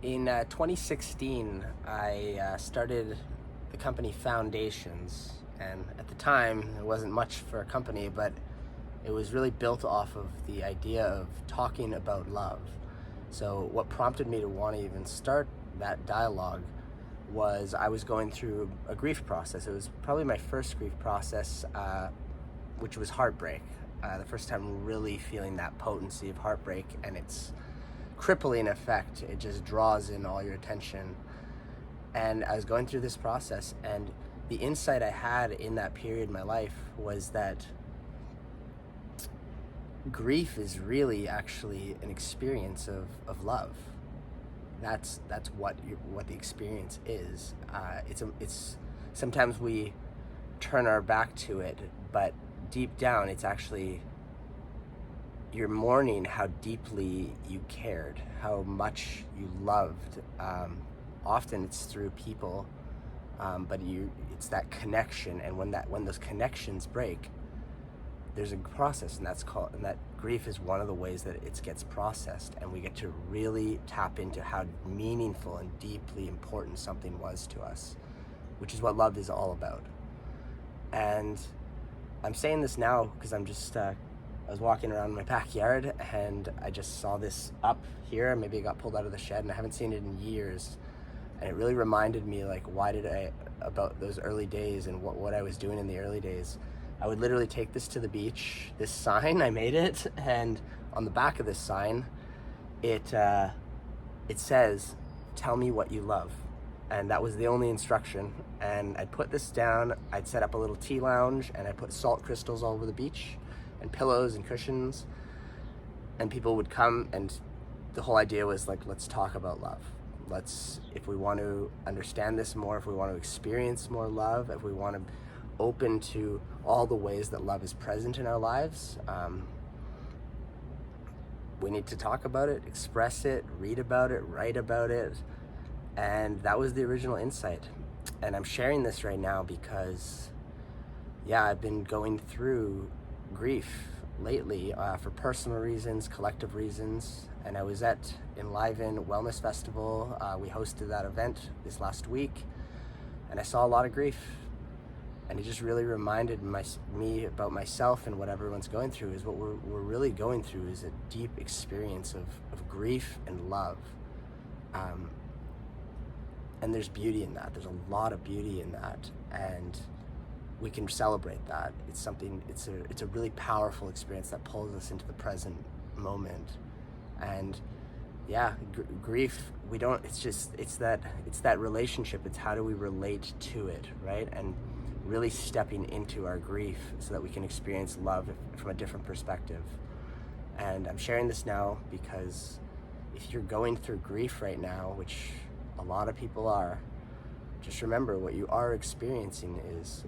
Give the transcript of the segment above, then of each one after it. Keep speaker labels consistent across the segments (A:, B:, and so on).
A: In 2016, I started the company Foundations, and at the time it wasn't much for a company, but it was really built off of the idea of talking about love. So what prompted me to want to even start that dialogue was I was going through a grief process. It was probably my first grief process, which was heartbreak. The first time really feeling that potency of heartbreak and its crippling effect. It just draws in all your attention. And I was going through this process, and the insight I had in that period in my life was that grief is really actually an experience of love. That's what the experience is. It's sometimes we turn our back to it, but deep down it's actually you're mourning how deeply you cared, how much you loved. Often it's through people, but it's that connection, and when those connections break, there's a process, and that grief is one of the ways that it gets processed, and we get to really tap into how meaningful and deeply important something was to us, which is what love is all about. And I'm saying this now because I'm just I was walking around my backyard and I just saw this up here. Maybe it got pulled out of the shed, and I haven't seen it in years. And it really reminded me, like, about those early days and what I was doing in the early days. I would literally take this to the beach, this sign, I made it, and on the back of this sign, it says, "Tell me what you love." And that was the only instruction. And I'd put this down, I'd set up a little tea lounge, and I'd put salt crystals all over the beach, and pillows and cushions, and people would come, and the whole idea was like, let's talk about love. If we want to understand this more, if we want to experience more love, if we want to open to all the ways that love is present in our lives, we need to talk about it, express it, read about it, write about it. And that was the original insight. And I'm sharing this right now because, I've been going through grief lately for personal reasons, collective reasons. And I was at 𝗕𝗂𝗀𝗀𝗀 Wellness Festival. We hosted that event this last week, and I saw a lot of grief. And it just really reminded me about myself and what everyone's going through. Is what we're really going through is a deep experience of grief and love. And there's beauty in that. There's a lot of beauty in that, and we can celebrate that. It's a really powerful experience that pulls us into the present moment. And grief, it's that relationship. It's how do we relate to it, right? And really stepping into our grief so that we can experience love from a different perspective. And I'm sharing this now because if you're going through grief right now, which a lot of people are, just remember what you are experiencing is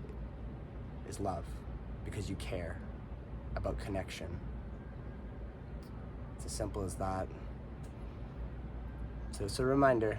A: love, because you care about connection. It's as simple as that. So it's a reminder.